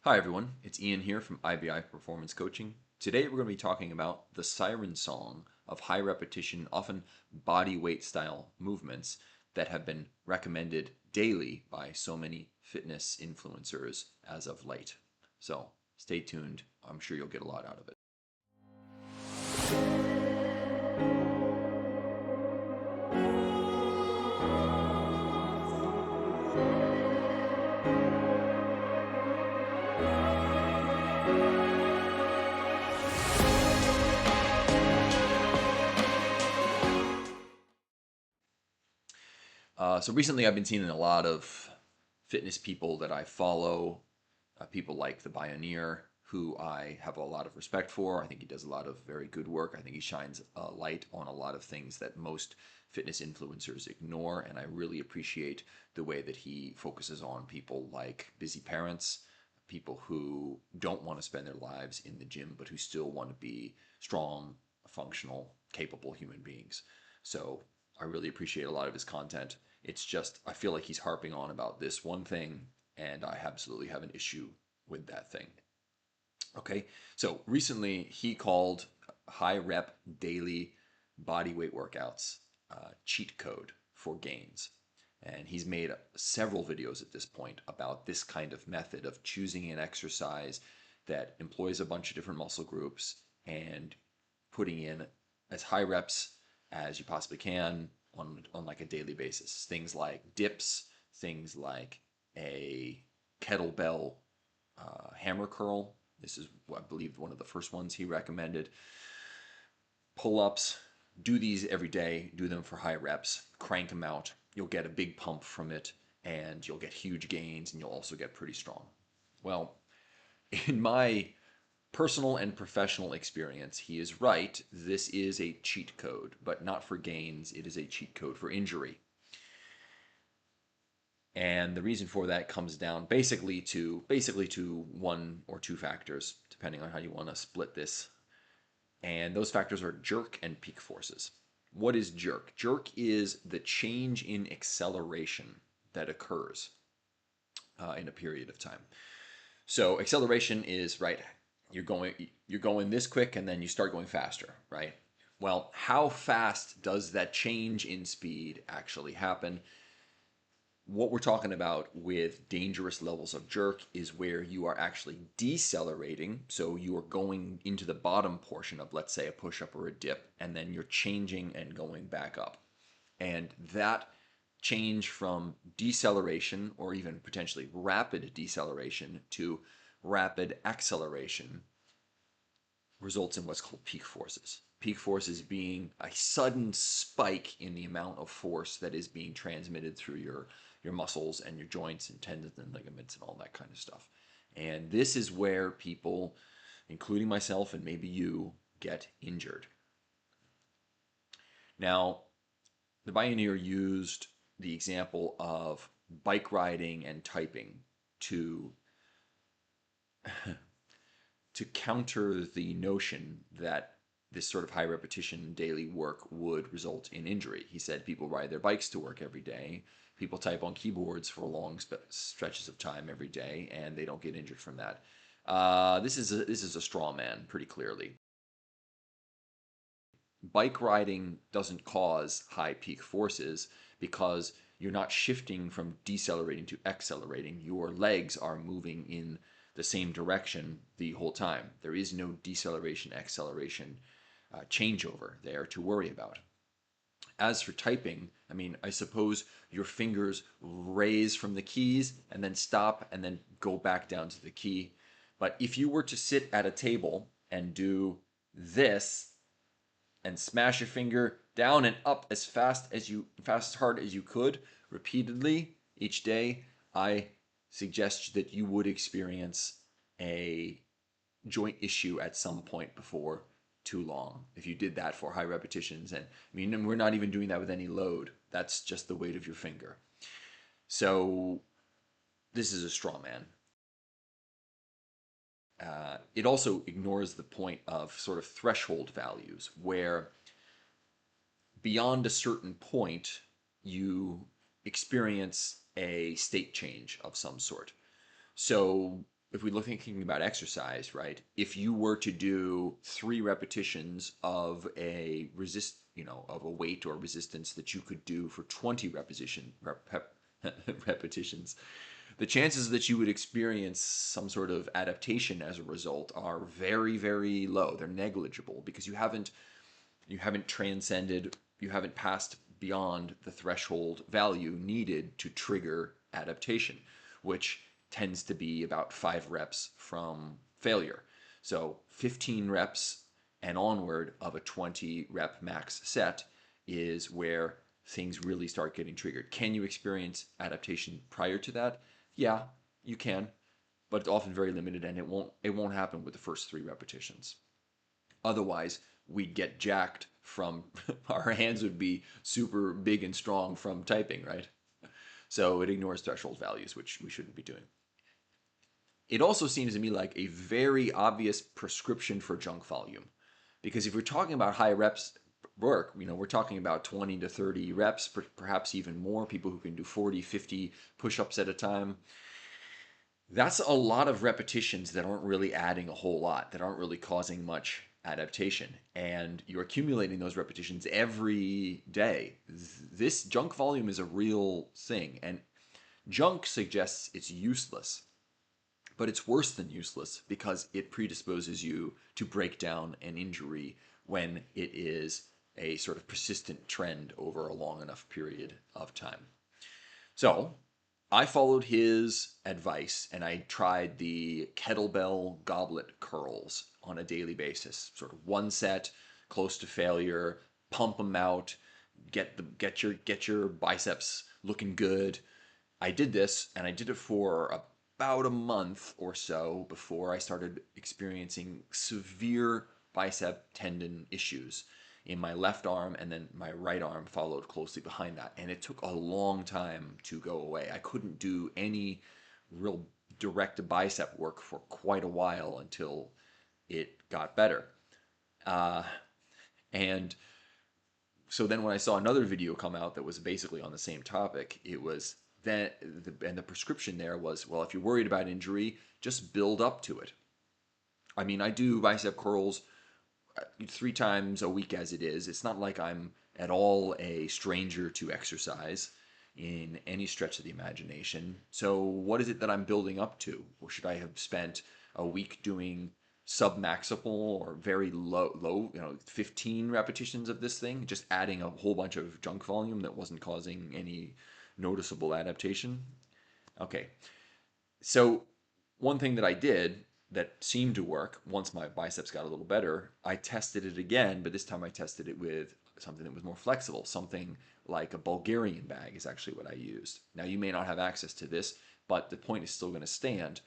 Hi everyone, it's Ian here from IBI Performance Coaching. Today we're going to be talking about the siren song of high repetition, often body weight style movements that have been recommended daily by so many fitness influencers as of late. So stay tuned, I'm sure you'll get a lot out of it. So recently I've been seeing a lot of fitness people that I follow, people like the Pioneer, who I have a lot of respect for. I think he does a lot of very good work. I think he shines a light on a lot of things that most fitness influencers ignore, and I really appreciate the way that he focuses on people like busy parents, people who don't want to spend their lives in the gym, but who still want to be strong, functional, capable human beings. So I really appreciate a lot of his content. It's just, I feel like he's harping on about this one thing, and I absolutely have an issue with that thing. Okay, so recently he called high rep daily body weight workouts cheat code for gains. And he's made several videos at this point about this kind of method of choosing an exercise that employs a bunch of different muscle groups and putting in as high reps as you possibly can on like a daily basis. Things like dips, things like a kettlebell hammer curl. This is, I believe, one of the first ones he recommended. Pull ups, do these every day, do them for high reps, crank them out. You'll get a big pump from it, and you'll get huge gains, and you'll also get pretty strong. Well, in my personal and professional experience, he is right. This is a cheat code, but not for gains. It is a cheat code for injury. And the reason for that comes down basically to one or two factors, depending on how you want to split this. And those factors are jerk and peak forces. What is jerk? Jerk is the change in acceleration that occurs in a period of time. So acceleration is right. You're going this quick, and then you start going faster, right? Well, how fast does that change in speed actually happen? What we're talking about with dangerous levels of jerk is where you are actually decelerating. So you are going into the bottom portion of, let's say, a push up or a dip, and then you're changing and going back up. And that change from deceleration or even potentially rapid deceleration to rapid acceleration results in what's called peak forces. Peak forces being a sudden spike in the amount of force that is being transmitted through your muscles and your joints and tendons and ligaments and all that kind of stuff. And this is where people, including myself and maybe you, get injured. Now, the Pioneer used the example of bike riding and typing to to counter the notion that this sort of high repetition daily work would result in injury. He said people ride their bikes to work every day, people type on keyboards for long stretches of time every day, and they don't get injured from that. This is a straw man, pretty clearly. Bike riding doesn't cause high peak forces because you're not shifting from decelerating to accelerating. Your legs are moving in the same direction the whole time. There is no deceleration, acceleration changeover there to worry about. As for typing, I mean, I suppose your fingers raise from the keys and then stop and then go back down to the key. But if you were to sit at a table and do this and smash your finger down and up as hard as you could repeatedly each day, I suggest that you would experience a joint issue at some point before too long if you did that for high repetitions. And I mean, we're not even doing that with any load. That's just the weight of your finger. So this is a straw man. It also ignores the point of sort of threshold values where beyond a certain point, you experience a state change of some sort. So if we look thinking about exercise, right? If you were to do 3 repetitions of of a weight or resistance that you could do for 20 repetitions, the chances that you would experience some sort of adaptation as a result are very, very low. They're negligible because you haven't transcended, you haven't passed beyond the threshold value needed to trigger adaptation, which tends to be about 5 reps from failure. So 15 reps and onward of a 20 rep max set is where things really start getting triggered. Can you experience adaptation prior to that? Yeah, you can, but it's often very limited, and it won't happen with the first 3 repetitions. Otherwise, we'd get jacked from our hands would be super big and strong from typing, right? So it ignores threshold values, which we shouldn't be doing. It also seems to me like a very obvious prescription for junk volume. Because if we're talking about high reps work, we're talking about 20 to 30 reps, perhaps even more, people who can do 40, 50 push-ups at a time. That's a lot of repetitions that aren't really adding a whole lot, that aren't really causing much adaptation. And you're accumulating those repetitions every day. This junk volume is a real thing. And junk suggests it's useless, but it's worse than useless because it predisposes you to break down an injury when it is a sort of persistent trend over a long enough period of time. So I followed his advice and I tried the kettlebell goblet curls on a daily basis. Sort of one set, close to failure, pump them out, get your biceps looking good. I did this and I did it for about a month or so before I started experiencing severe bicep tendon issues in my left arm, and then my right arm followed closely behind that. And it took a long time to go away. I couldn't do any real direct bicep work for quite a while until it got better. Uh, and so then when I saw another video come out that was basically on the same topic, it was then and the prescription there was, well, if you're worried about injury, just build up to it. I mean, I do bicep curls 3 times a week as it is. It's not like I'm at all a stranger to exercise in any stretch of the imagination. So what is it that I'm building up to? Or should I have spent a week doing submaximal or very low, 15 repetitions of this thing, just adding a whole bunch of junk volume that wasn't causing any noticeable adaptation? Okay. So one thing that I did that seemed to work once my biceps got a little better, I tested it again, but this time I tested it with something that was more flexible. Something like a Bulgarian bag is actually what I used. Now, you may not have access to this, but the point is still going to stand.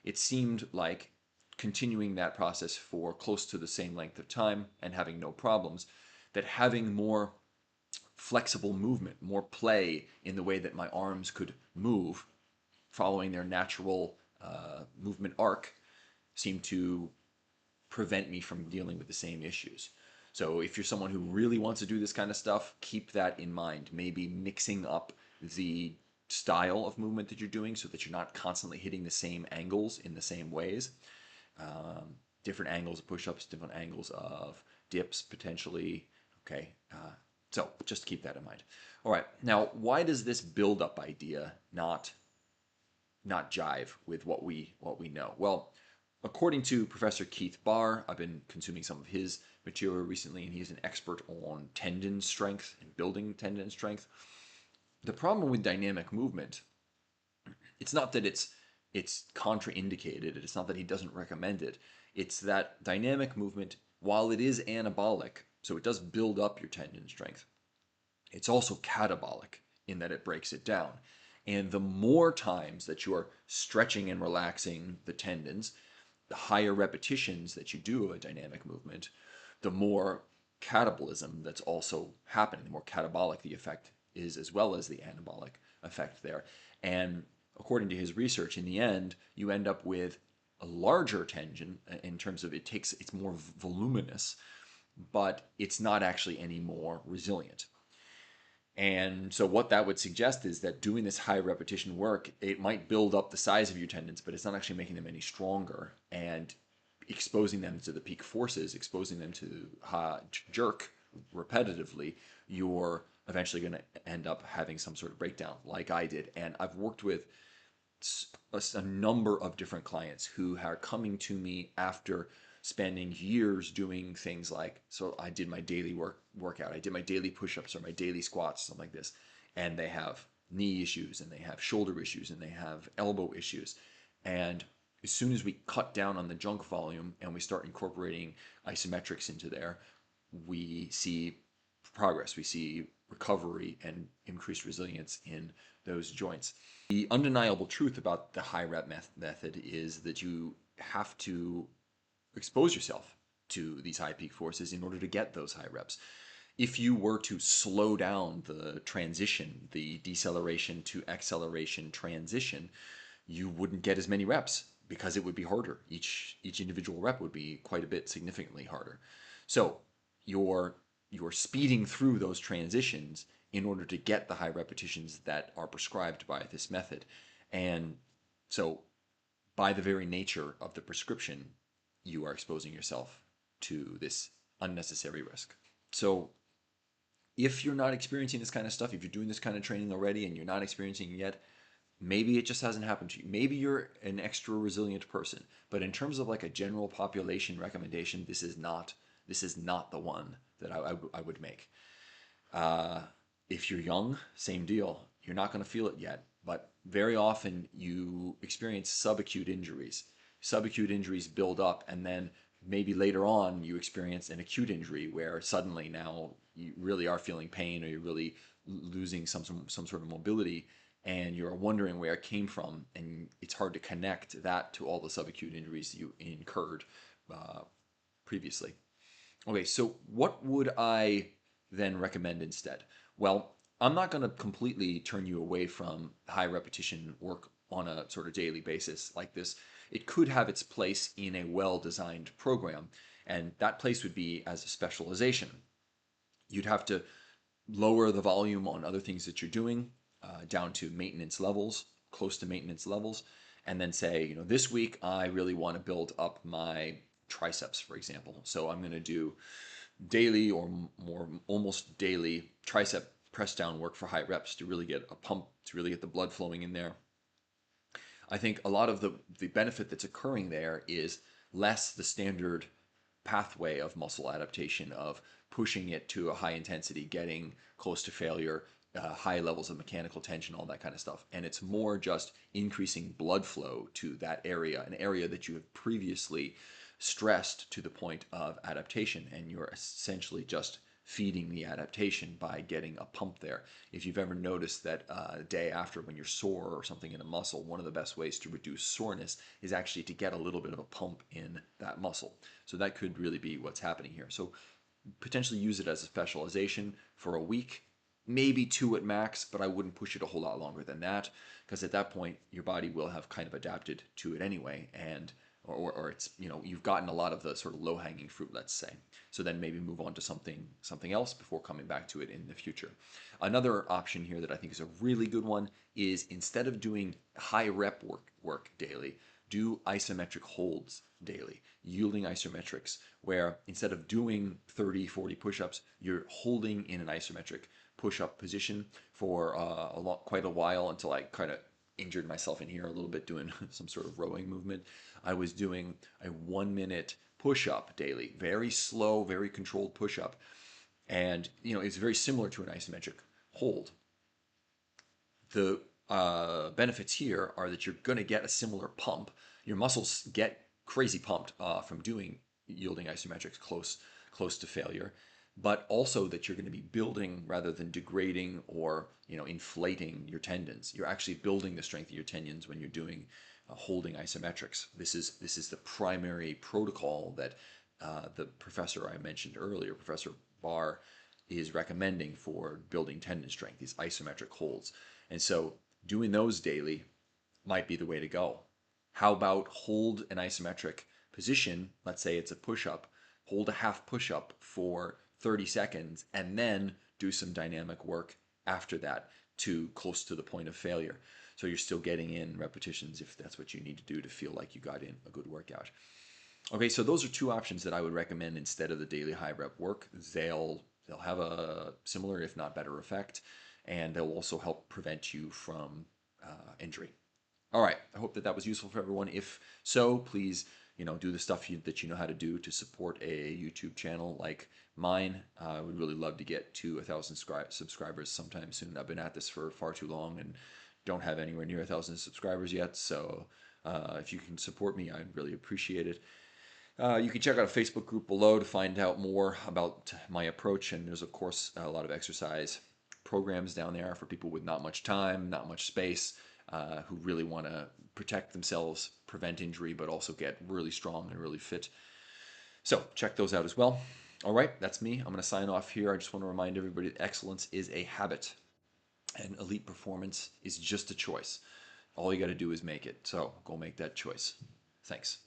It seemed like continuing that process for close to the same length of time and having no problems, that having more flexible movement, more play in the way that my arms could move following their natural movement arc seem to prevent me from dealing with the same issues. So if you're someone who really wants to do this kind of stuff, keep that in mind. Maybe mixing up the style of movement that you're doing so that you're not constantly hitting the same angles in the same ways. Different angles of push-ups, different angles of dips potentially. Okay, so just keep that in mind. All right, now why does this build-up idea not jive with what we know? Well, according to Professor Keith Barr, I've been consuming some of his material recently, and he's an expert on tendon strength and building tendon strength. The problem with dynamic movement, it's not that it's contraindicated, it's not that he doesn't recommend it. It's that dynamic movement, while it is anabolic, so it does build up your tendon strength, it's also catabolic in that it breaks it down. And the more times that you're stretching and relaxing the tendons, the higher repetitions that you do of a dynamic movement, the more catabolism that's also happening, the more catabolic the effect is, as well as the anabolic effect there. And according to his research, in the end, you end up with a larger tendon in terms of it's more voluminous, but it's not actually any more resilient. And so what that would suggest is that doing this high repetition work, it might build up the size of your tendons, but it's not actually making them any stronger. And exposing them to the peak forces, exposing them to jerk repetitively, you're eventually going to end up having some sort of breakdown like I did. And I've worked with a number of different clients who are coming to me after spending years doing things like, so I did my daily workout, I did my daily push-ups or my daily squats, something like this, and they have knee issues and they have shoulder issues and they have elbow issues. And as soon as we cut down on the junk volume and we start incorporating isometrics into there, we see progress, we see recovery and increased resilience in those joints. The undeniable truth about the high rep method is that you have to expose yourself to these high peak forces in order to get those high reps. If you were to slow down the transition, the deceleration to acceleration transition, you wouldn't get as many reps because it would be harder. Each individual rep would be quite a bit significantly harder. So you're speeding through those transitions in order to get the high repetitions that are prescribed by this method. And so by the very nature of the prescription, you are exposing yourself to this unnecessary risk. So if you're not experiencing this kind of stuff, if you're doing this kind of training already and you're not experiencing it yet, maybe it just hasn't happened to you. Maybe you're an extra resilient person. But in terms of like a general population recommendation, this is not the one that I would make. If you're young, same deal. You're not going to feel it yet, but very often you experience subacute injuries. Subacute injuries build up, and then maybe later on you experience an acute injury where suddenly now you really are feeling pain or you're really losing some sort of mobility, and you're wondering where it came from, and it's hard to connect that to all the subacute injuries you incurred previously. Okay, so what would I then recommend instead? Well, I'm not going to completely turn you away from high repetition work on a sort of daily basis like this. It could have its place in a well-designed program, and that place would be as a specialization. You'd have to lower the volume on other things that you're doing down to maintenance levels, close to maintenance levels, and then say, this week I really want to build up my triceps, for example. So I'm going to do daily or more almost daily tricep press down work for high reps to really get a pump, to really get the blood flowing in there. I think a lot of the benefit that's occurring there is less the standard pathway of muscle adaptation of pushing it to a high intensity, getting close to failure, high levels of mechanical tension, all that kind of stuff. And it's more just increasing blood flow to that area, an area that you have previously stressed to the point of adaptation. And you're essentially just feeding the adaptation by getting a pump there. If you've ever noticed that a day after when you're sore or something in a muscle, one of the best ways to reduce soreness is actually to get a little bit of a pump in that muscle. So that could really be what's happening here. So potentially use it as a specialization for a week, maybe two at max, but I wouldn't push it a whole lot longer than that, because at that point your body will have kind of adapted to it anyway, and or it's, you've gotten a lot of the sort of low-hanging fruit, let's say. So then maybe move on to something else before coming back to it in the future. Another option here that I think is a really good one is, instead of doing high rep work daily, do isometric holds daily, yielding isometrics, where instead of doing 30, 40 push-ups, you're holding in an isometric push-up position for quite a while, until I kind of injured myself in here a little bit doing some sort of rowing movement. I was doing a 1 minute push-up daily, very slow, very controlled push-up. And, it's very similar to an isometric hold. The benefits here are that you're going to get a similar pump. Your muscles get crazy pumped from doing yielding isometrics close to failure, but also that you're going to be building rather than degrading or inflating your tendons. You're actually building the strength of your tendons when you're doing holding isometrics. This is the primary protocol that the professor I mentioned earlier, Professor Barr, is recommending for building tendon strength, these isometric holds. And so doing those daily might be the way to go. How about hold an isometric position, let's say it's a push-up, hold a half push-up for 30 seconds, and then do some dynamic work after that to close to the point of failure. So you're still getting in repetitions if that's what you need to do to feel like you got in a good workout. Okay, so those are two options that I would recommend instead of the daily high rep work. They'll have a similar, if not better, effect, and they'll also help prevent you from injury. All right, I hope that that was useful for everyone. If so, please, do the stuff that you know how to do to support a YouTube channel like mine. I would really love to get to 1,000 subscribers sometime soon. I've been at this for far too long and don't have anywhere near 1,000 subscribers yet. So if you can support me, I'd really appreciate it. You can check out a Facebook group below to find out more about my approach. And there's, of course, a lot of exercise programs down there for people with not much time, not much space, who really want to protect themselves, prevent injury, but also get really strong and really fit. So check those out as well. All right, that's me. I'm going to sign off here. I just want to remind everybody that excellence is a habit and elite performance is just a choice. All you got to do is make it. So go make that choice. Thanks.